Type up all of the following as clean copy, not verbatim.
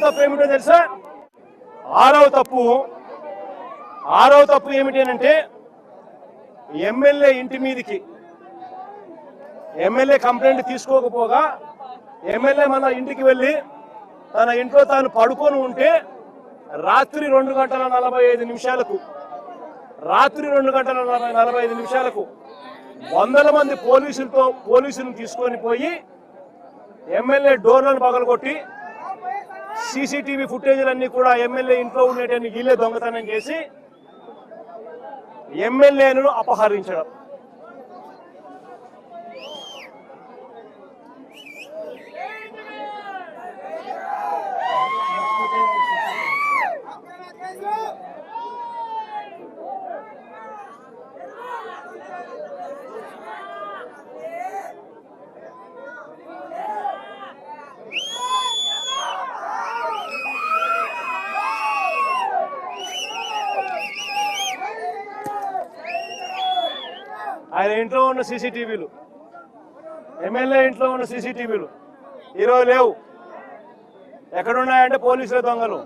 తప్పు ఏమిటో తెలుసా? ఆరవ తప్పు ఏమిటి అంటే ఎమ్మెల్యే ఇంటి మీదకి ఎమ్మెల్యే కంప్లైంట్ తీసుకోకపోగా ఎమ్మెల్యే మన ఇంటికి వెళ్ళి తన ఇంట్లో తాను పడుకొని ఉంటే రాత్రి 2:45 వందల మంది పోలీసులను తీసుకొని పోయి ఎమ్మెల్యే డోర్లను పగలగొట్టి సీసీటీవీ ఫుటేజీలన్నీ కూడా ఎమ్మెల్యే ఇంట్లో ఉండేటన్ని వీళ్ళే దొంగతనం చేసి ఎమ్మెల్యేను అపహరించడం. ఆయన ఇంట్లో ఉన్న సీసీటీవీలు, ఎమ్మెల్యే ఇంట్లో ఉన్న సీసీటీవీలు ఈరోజు లేవు. ఎక్కడున్నాయంటే పోలీసుల దొంగలు.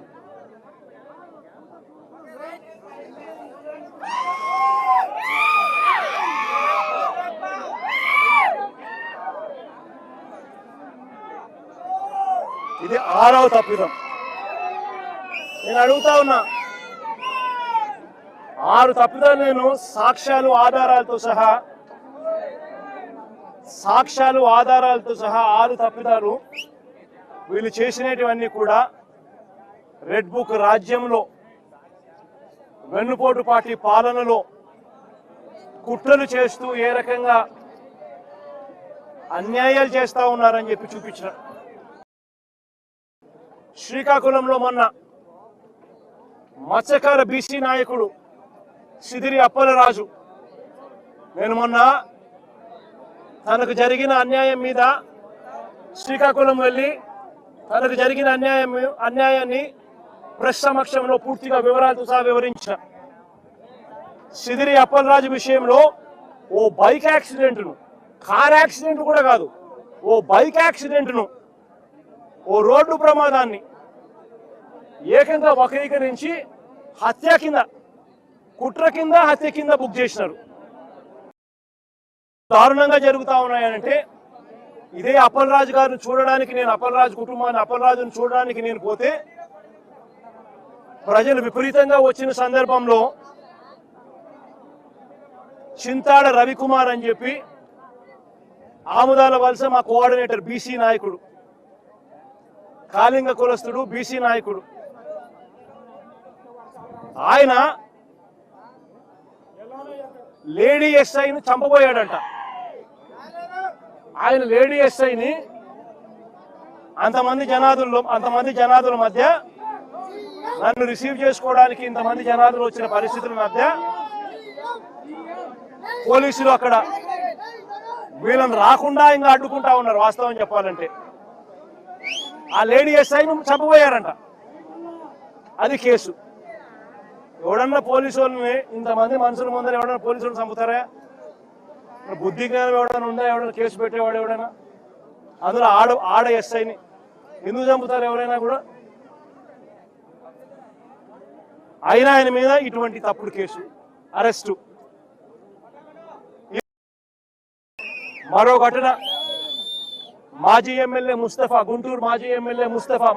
ఇది 6వ తప్పిదం. నేను అడుగుతా ఉన్నా, 6 తప్పిదాలు నేను సాక్ష్యాలు ఆధారాలతో సహా 6 తప్పిదాలు వీళ్ళు చేసినటువన్నీ కూడా రెడ్ బుక్ రాజ్యంలో వెన్నుపోటు పార్టీ పాలనలో కుట్రలు చేస్తూ ఏ రకంగా అన్యాయాలు చేస్తా ఉన్నారని చెప్పి చూపించిన. శ్రీకాకుళంలో మొన్న మత్స్యకార బీసీ నాయకుడు సిదిరి అప్పలరాజు నేను మొన్న తనకు జరిగిన అన్యాయం మీద శ్రీకాకుళం వెళ్ళి తనకు జరిగిన అన్యాయాన్ని ప్రెస్ సమక్షంలో పూర్తిగా వివరాలతో సహా వివరించిన. సిదిరి అప్పలరాజు విషయంలో ఓ బైక్ యాక్సిడెంట్ను, కార్ యాక్సిడెంట్ కూడా కాదు, ఓ బైక్ యాక్సిడెంట్ను, ఓ రోడ్డు ప్రమాదాన్ని ఏకంగా వక్రీకరించి హత్య కింద, కుట్ర కింద, హత్య కింద బుక్ చేసినారు. దారుణంగా జరుగుతా ఉన్నాయంటే ఇదే అప్పలరాజు గారిని చూడడానికి నేను అప్పలరాజును చూడడానికి నేను పోతే ప్రజలు విపరీతంగా వచ్చిన సందర్భంలో చింతాడ రవికుమార్ అని చెప్పి ఆముదాల వలస మా కోఆర్డినేటర్ బీసీ నాయకుడు, కాళింగ కులస్తుడు, బీసీ నాయకుడు, ఆయన లేడీ ఎస్ఐని చంపబోయాడంట. ఆయన లేడీ ఎస్ఐని అంతమంది జనాదుల మధ్య నన్ను రిసీవ్ చేసుకోవడానికి ఇంతమంది జనాదులు వచ్చిన పరిస్థితుల మధ్య పోలీసులు అక్కడ వీళ్ళని రాకుండా ఇంకా అడ్డుకుంటా ఉన్నారు. వాస్తవం చెప్పాలంటే ఆ లేడీ ఎస్ఐని చంపబోయారంట. అది కేసు. ఎవడన్నా పోలీసు వాళ్ళని ఇంతమంది మనుషుల ముందర ఎవడన్నా పోలీసులను చంపుతారా? బుద్ధి జ్ఞానం ఎవడన్నా ఉందా? ఎవడన్నా కేసు పెట్టేవాడు ఎవడైనా? అందులో ఆడ ఎస్ఐని ఎందుకు చంపుతారు ఎవరైనా కూడా? అయినా ఆయన మీద ఇటువంటి తప్పుడు కేసు, అరెస్టు. మరో ఘటన, మాజీ ఎమ్మెల్యే ముస్తఫా, గుంటూరు మాజీ ఎమ్మెల్యే ముస్తఫా,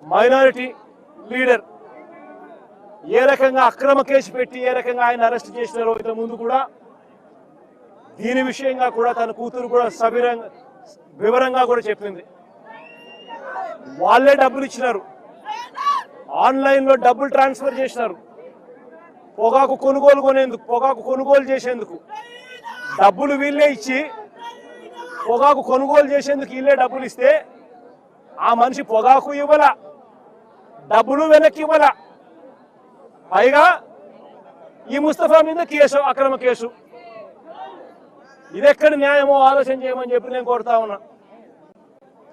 మైనారిటీ లీడర్, ఏ రకంగా అక్రమ కేసు పెట్టి ఏ రకంగా ఆయన అరెస్ట్ చేసినారో ఇంత ముందు కూడా దీని విషయంగా కూడా తన కూతురు కూడా వివరంగా కూడా చెప్పింది. వాళ్ళే డబ్బులు ఇచ్చినారు, ఆన్లైన్లో డబ్బులు ట్రాన్స్ఫర్ చేసినారు. పొగాకు కొనుగోలు చేసేందుకు డబ్బులు వీళ్ళే ఇచ్చి పొగాకు కొనుగోలు చేసేందుకు వీళ్ళే డబ్బులు ఇస్తే ఆ మనిషి పొగాకు ఇవ్వాల, డబ్బులు వెనక్కి ఇవ్వాల. పైగా ఈ ముస్తఫా మీద కేసు, అక్రమ కేసు. ఇదెక్కడ న్యాయమో ఆలోచన చేయమని చెప్పి నేను కోరుతా ఉన్నా.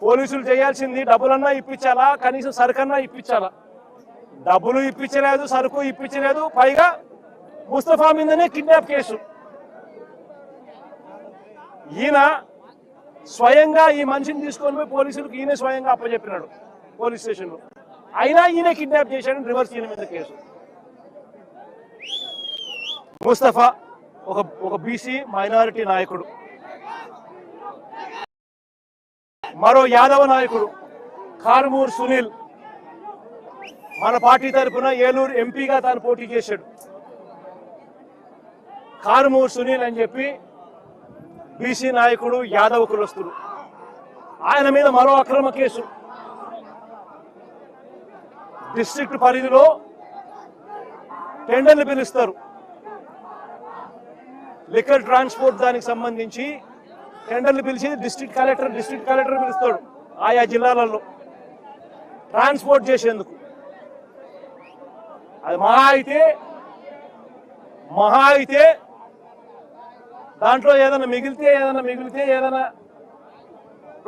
పోలీసులు చేయాల్సింది డబ్బులన్నా ఇప్పించాలా, కనీసం సరుకన్నా ఇప్పించాలా. డబ్బులు ఇప్పించలేదు, సరుకు ఇప్పించలేదు, పైగా ముస్తఫా మీదనే కిడ్నాప్ కేసు. ఈయన స్వయంగా ఈ మనిషిని తీసుకొని పోయి పోలీసులకు ఈయన స్వయంగా అప్పచెప్పినాడు పోలీస్ స్టేషన్లో. అయినా ఈయన కిడ్నాప్ చేశాడని రివర్స్ ఈయన మీద కేసు. ముస్తఫా ఒక బీసీ మైనారిటీ నాయకుడు, మరో యాదవ నాయకుడు కారుమూరు సునీల్ మన పార్టీ తరఫున ఏలూరు ఎంపీగా తాను పోటీ చేశాడు. కారుమూరు సునీల్ అని చెప్పి బీసీ నాయకుడు, యాదవ కులస్తుడు. ఆయన మీద మరో అక్రమ కేసు. డిస్ట్రిక్ట్ పరిధిలో టెండర్లు పిలుస్తారు, లిక్కర్ ట్రాన్స్పోర్ట్ దానికి సంబంధించి టెండర్లు పిలిచి డిస్ట్రిక్ట్ కలెక్టర్ పిలుస్తాడు ఆయా జిల్లాలలో ట్రాన్స్పోర్ట్ చేసేందుకు. అది మహా అయితే దాంట్లో ఏదైనా మిగిలితే ఏదైనా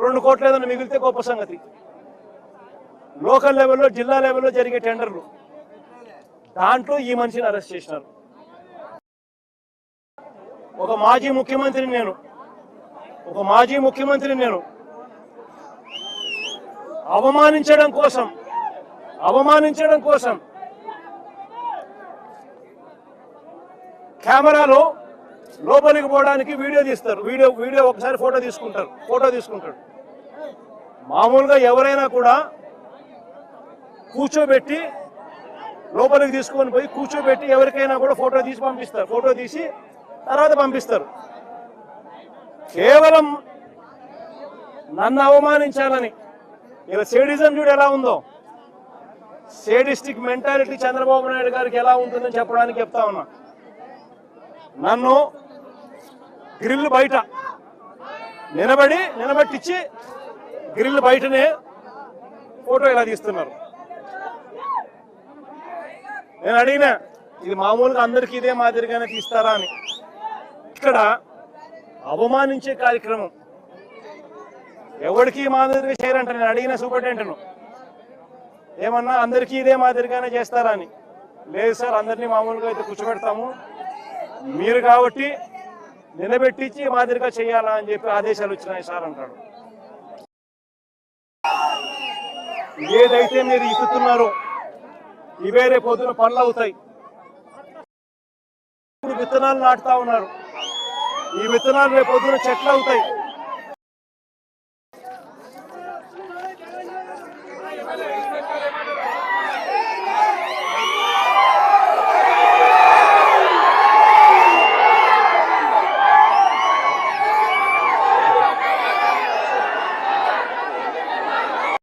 2 కోట్లు ఏదైనా మిగిలితే గొప్ప సంగతి. లోకల్ లెవెల్లో, జిల్లా లెవెల్లో జరిగే టెండర్లు, దాంట్లో ఈ మనిషిని అరెస్ట్ చేసినారు. ఒక మాజీ ముఖ్యమంత్రిని నేను అవమానించడం కోసం కెమెరాలో లోపలికి పోవడానికి వీడియో తీస్తారు. వీడియో ఒకసారి ఫోటో తీసుకుంటాడు. మామూలుగా ఎవరైనా కూడా కూర్చోబెట్టి లోపలికి తీసుకొని పోయి కూర్చోబెట్టి ఎవరికైనా కూడా ఫోటో తీసి పంపిస్తారు. ఫోటో తీసి తర్వాత పంపిస్తారు. కేవలం నన్ను అవమానించాలని, ఇలా సేడిజం చూడు ఎలా ఉందో, సేడిస్టిక్ మెంటాలిటీ చంద్రబాబు నాయుడు గారికి ఎలా ఉంటుందని చెప్పడానికి చెప్తా ఉన్నా. నన్ను గ్రిల్ బయట నిలబెట్టించి గ్రిల్ బయటనే ఫోటో ఇలా తీస్తున్నారు. నేను అడిగినా, ఇది మామూలుగా అందరికీ ఇదే మాదిరిగానే తీస్తారా అని. ఇక్కడ అవమానించే కార్యక్రమం ఎవరికి మాదిరిగా చేయరంట. నేను అడిగిన సూపరింటెండెంట్ను ఏమన్నా అందరికీ ఇదే మాదిరిగానే చేస్తారా అని. లేదు సార్, అందరినీ మామూలుగా అయితే కూర్చోబెడతాము, మీరు కాబట్టి నిలబెట్టించి మాదిరిగా చేయాలా అని చెప్పి ఆదేశాలు వచ్చినాయి సార్ అంటాడు. ఏదైతే మీరు ఇస్తున్నారో ఇవే రేపు పొద్దున పనులు అవుతాయి. ఇప్పుడు విత్తనాలు నాటుతా ఉన్నారు, ఈ విత్తనాలు రేపు పొద్దున చెట్లు అవుతాయి.